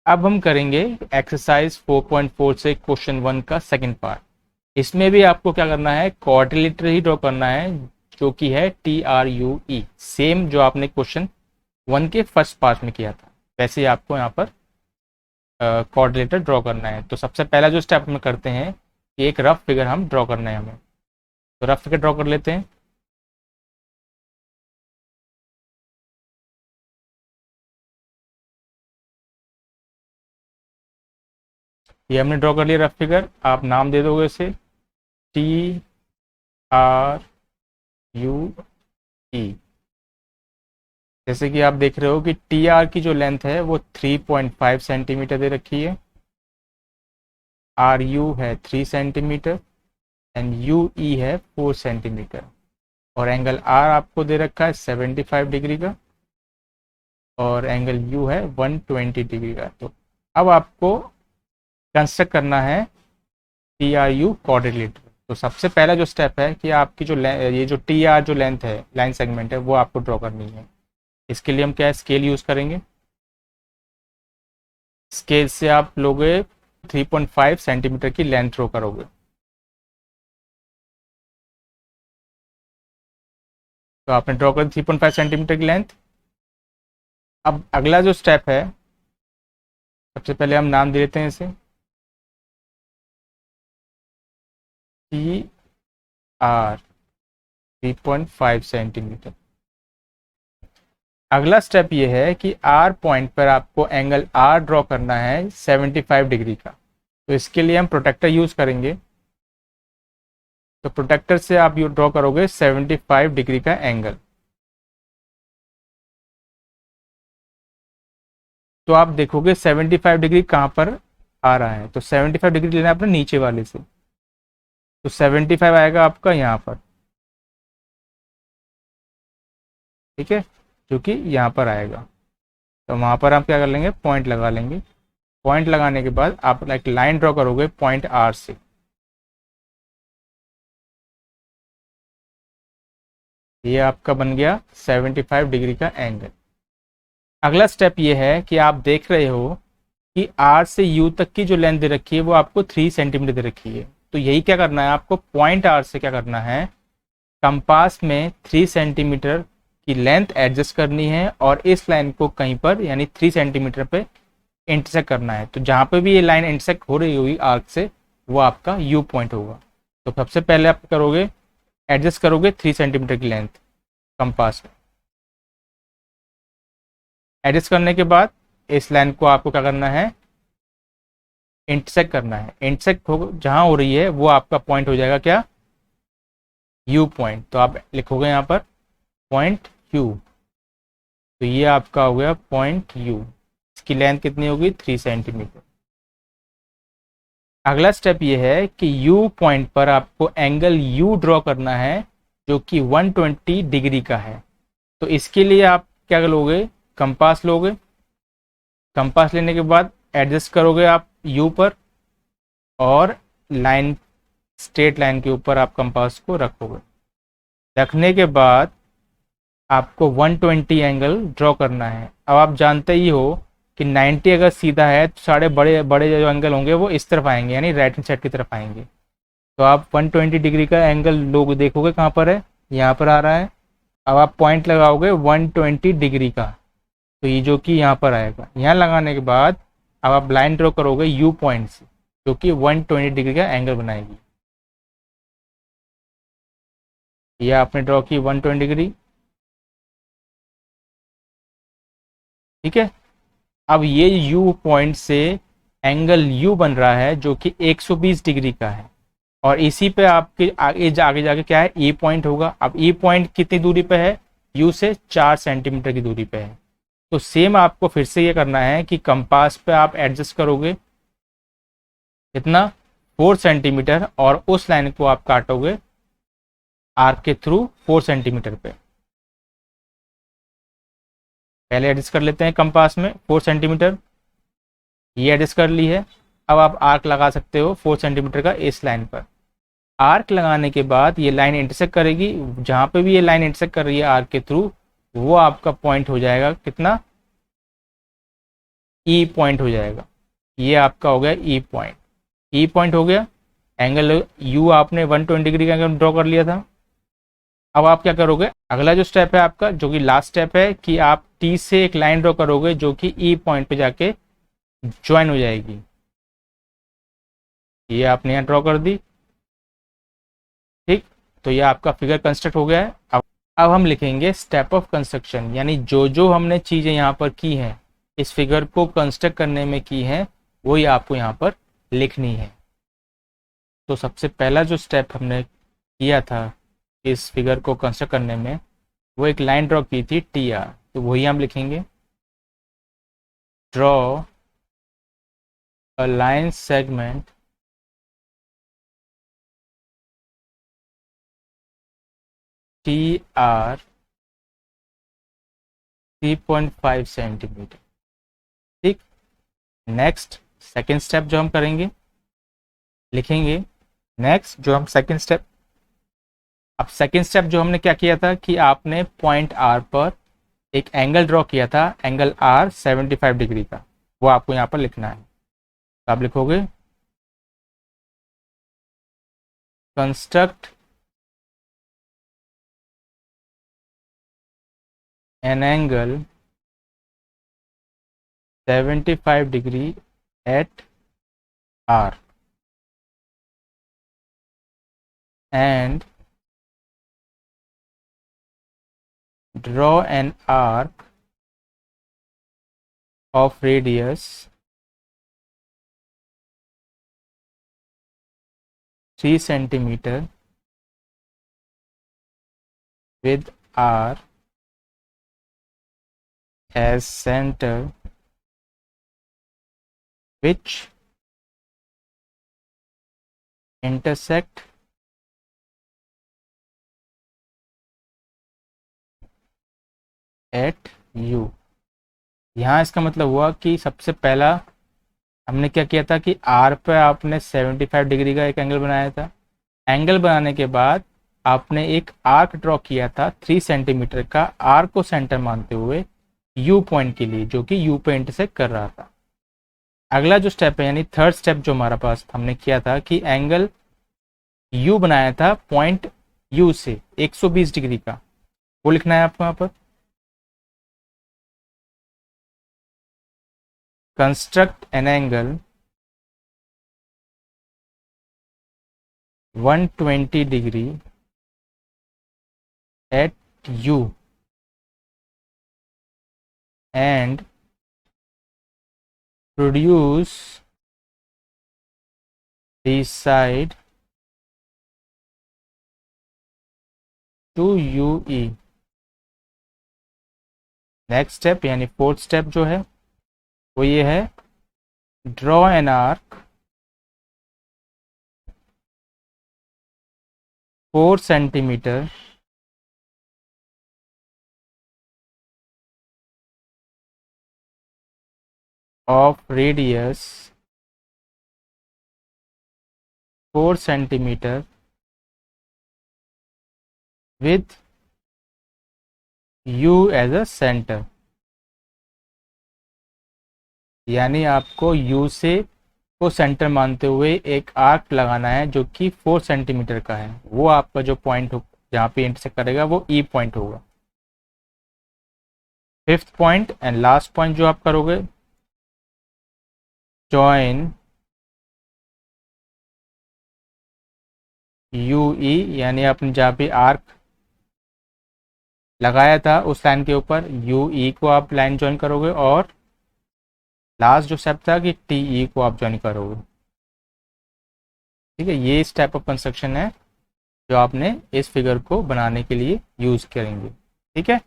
अब हम करेंगे एक्सरसाइज 4.4 से क्वेश्चन 1 का सेकंड पार्ट। इसमें भी आपको क्या करना है, क्वाड्रिलेटरल ही ड्रॉ करना है, जो कि है TRUE, सेम जो आपने क्वेश्चन 1 के फर्स्ट पार्ट में किया था वैसे ही आपको यहाँ पर क्वाड्रिलेटर ड्रॉ करना है। तो सबसे पहला जो स्टेप हम करते हैं कि एक रफ फिगर हम ड्रॉ करना है हमें। तो रफ फिगर ड्रॉ कर लेते हैं। ये हमने ड्रॉ कर लिया रफ फिगर। आप नाम दे दोगे इसे TRUE। जैसे कि आप देख रहे हो कि TR की जो लेंथ है वो 3.5 सेंटीमीटर दे रखी है, RU है 3 सेंटीमीटर एंड UE है 4 सेंटीमीटर, और एंगल R आपको दे रखा है 75 डिग्री का, और एंगल U है 120 डिग्री का। तो अब आपको कंस्ट्रक्ट करना है TRU क्वाड्रिलेटरल। तो सबसे पहला जो स्टेप है कि आपकी जो ये जो TR जो लेंथ है, लाइन सेगमेंट है, वो आपको ड्रॉ करनी है। इसके लिए हम क्या है, स्केल यूज करेंगे। स्केल से आप लोगे 3.5 सेंटीमीटर की लेंथ ड्रॉ करोगे। तो आपने ड्रॉ कर 3.5 सेंटीमीटर की लेंथ। अब अगला जो स्टेप है, सबसे पहले हम नाम दे देते हैं इसे TR 3.5 सेंटीमीटर। अगला स्टेप ये है कि R पॉइंट पर आपको एंगल R ड्रॉ करना है 75 डिग्री का। तो इसके लिए हम प्रोटेक्टर यूज करेंगे। तो प्रोटेक्टर से आप यू ड्रॉ करोगे 75 डिग्री का एंगल। तो आप देखोगे 75 डिग्री कहाँ पर आ रहा है। तो 75 डिग्री लेना है अपने नीचे वाले से। तो 75 आएगा आपका यहाँ पर, ठीक है, जो कि यहाँ पर आएगा। तो वहाँ पर आप क्या कर लेंगे, पॉइंट लगा लेंगे। पॉइंट लगाने के बाद आप एक लाइन ड्रॉ करोगे पॉइंट R से। ये आपका बन गया 75 डिग्री का एंगल। अगला स्टेप ये है कि आप देख रहे हो कि R से U तक की जो लेंथ दे रखी है वो आपको 3 सेंटीमीटर दे रखी है। तो यही क्या करना है आपको, पॉइंट R से क्या करना है, कंपास में 3 सेंटीमीटर की लेंथ एडजस्ट करनी है और इस लाइन को कहीं पर यानी 3 सेंटीमीटर पे इंटरसेक्ट करना है। तो जहाँ पे भी ये लाइन इंटरसेक्ट हो रही होगी आर्क से, वो आपका U पॉइंट होगा। तो सबसे पहले आप करोगे, एडजस्ट करोगे 3 सेंटीमीटर की लेंथ कंपास में। एडजस्ट करने के बाद इस लाइन को आपको क्या करना है, इंटरसेक्ट करना है। इंटरसेक्ट हो जहाँ हो रही है वो आपका पॉइंट हो जाएगा क्या, U पॉइंट। तो आप लिखोगे यहाँ पर पॉइंट U। तो ये आपका हो गया पॉइंट U। इसकी लेंथ कितनी होगी, 3 सेंटीमीटर। अगला स्टेप ये है कि U पॉइंट पर आपको एंगल U ड्रॉ करना है जो कि 120 डिग्री का है। तो इसके लिए आप क्या लोगे, कंपास लोगे। कंपास लेने के बाद एडजस्ट करोगे आप U पर, और लाइन, स्ट्रेट लाइन के ऊपर आप कंपास को रखोगे। रखने के बाद आपको 120 एंगल ड्रॉ करना है। अब आप जानते ही हो कि 90 अगर सीधा है तो सारे बड़े बड़े जो एंगल होंगे वो इस तरफ आएंगे, यानी राइट हैंड साइड की तरफ आएंगे। तो आप 120 डिग्री का एंगल लोग देखोगे कहाँ पर है, यहाँ पर आ रहा है। अब आप पॉइंट लगाओगे 120 डिग्री का, तो ये जो कि यहाँ पर आएगा। यहाँ लगाने के बाद अब आप लाइन ड्रॉ करोगे U पॉइंट से, जो कि 120 डिग्री का एंगल बनाएगी। ये आपने ड्रॉ की 120 डिग्री, ठीक है। अब ये U पॉइंट से एंगल U बन रहा है जो कि 120 डिग्री का है, और इसी पे आपके आगे जाके क्या है, E पॉइंट होगा। अब E पॉइंट कितनी दूरी पे है, U से 4 सेंटीमीटर की दूरी पे है। तो सेम आपको फिर से ये करना है कि कंपास पे आप एडजस्ट करोगे कितना, 4 सेंटीमीटर, और उस लाइन को आप काटोगे आर्क के थ्रू 4 सेंटीमीटर पे। पहले एडजस्ट कर लेते हैं कंपास में 4 सेंटीमीटर, ये एडजस्ट कर ली है। अब आप आर्क लगा सकते हो 4 सेंटीमीटर का इस लाइन पर। आर्क लगाने के बाद ये लाइन इंटरसेक्ट करेगी, जहाँ पे भी ये लाइन इंटरसेक्ट कर रही है आर्क के थ्रू, वो आपका पॉइंट हो जाएगा कितना, ई पॉइंट हो जाएगा। ये आपका हो गया ई पॉइंट। ई पॉइंट हो गया। एंगल यू आपने 120 डिग्री का एंगल ड्रॉ कर लिया था। अब आप क्या करोगे, अगला जो स्टेप है आपका, जो कि लास्ट स्टेप है, कि आप टी से एक लाइन ड्रॉ करोगे जो कि ई पॉइंट पे जाके ज्वाइन हो जाएगी। ये आपने यहाँ ड्रॉ कर दी। ठीक, तो ये आपका फिगर कंस्ट्रक्ट हो गया है। अब हम लिखेंगे स्टेप ऑफ कंस्ट्रक्शन, यानी जो जो हमने चीज़ें यहाँ पर की हैं, इस फिगर को कंस्ट्रक्ट करने में की हैं, वही आपको यहाँ पर लिखनी है। तो सबसे पहला जो स्टेप हमने किया था इस फिगर को कंस्ट्रक्ट करने में, वो एक लाइन ड्रॉ की थी टी आर, तो वही हम लिखेंगे। Draw a line segment T R 3.5 centimetre. ठीक, नेक्स्ट सेकेंड स्टेप जो हम करेंगे, लिखेंगे नेक्स्ट जो हम सेकेंड स्टेप, अब सेकेंड स्टेप जो हमने क्या किया था कि आपने पॉइंट आर पर एक एंगल ड्रॉ किया था, एंगल आर 75 डिग्री का, वो आपको यहाँ पर लिखना है। तो आप लिखोगे construct an angle 75 degree at R and draw an arc of radius 3 centimeter with R as center, which intersect at U। यहाँ इसका मतलब हुआ कि सबसे पहला हमने क्या किया था कि R पे आपने 75 डिग्री का एक एंगल बनाया था। एंगल बनाने के बाद आपने एक आर्क ड्रॉ किया था 3 सेंटीमीटर का, आर को सेंटर मानते हुए यू पॉइंट के लिए, जो कि यू पे इंटरसेक्ट कर रहा था। अगला जो स्टेप है, यानी थर्ड स्टेप जो हमारा पास हमने किया था कि एंगल यू बनाया था पॉइंट यू से 120 डिग्री का, वो लिखना है आपको यहाँ पर। Construct an angle 120 degree at you and produce the side to UE। Next step यानी फोर्थ स्टेप जो है वो ये है, draw an arc 4 centimetre of radius 4 centimeter with U as a center। यानी आपको U से को सेंटर मानते हुए एक आर्क लगाना है जो कि 4 सेंटीमीटर का है। वो आपका जो पॉइंट हो जहाँ पे इंटरसेक्ट करेगा वो E पॉइंट होगा। Fifth point and last point जो आप करोगे, जॉइन UE, यानी आपने जहाँ पे आर्क लगाया था उस लाइन के ऊपर UE को आप लाइन ज्वाइन करोगे, और लास्ट जो स्टेप था कि TE को आप ज्वाइन करोगे। ठीक है, ये स्टेप ऑफ कंस्ट्रक्शन है जो आपने इस फिगर को बनाने के लिए यूज़ करेंगे। ठीक है।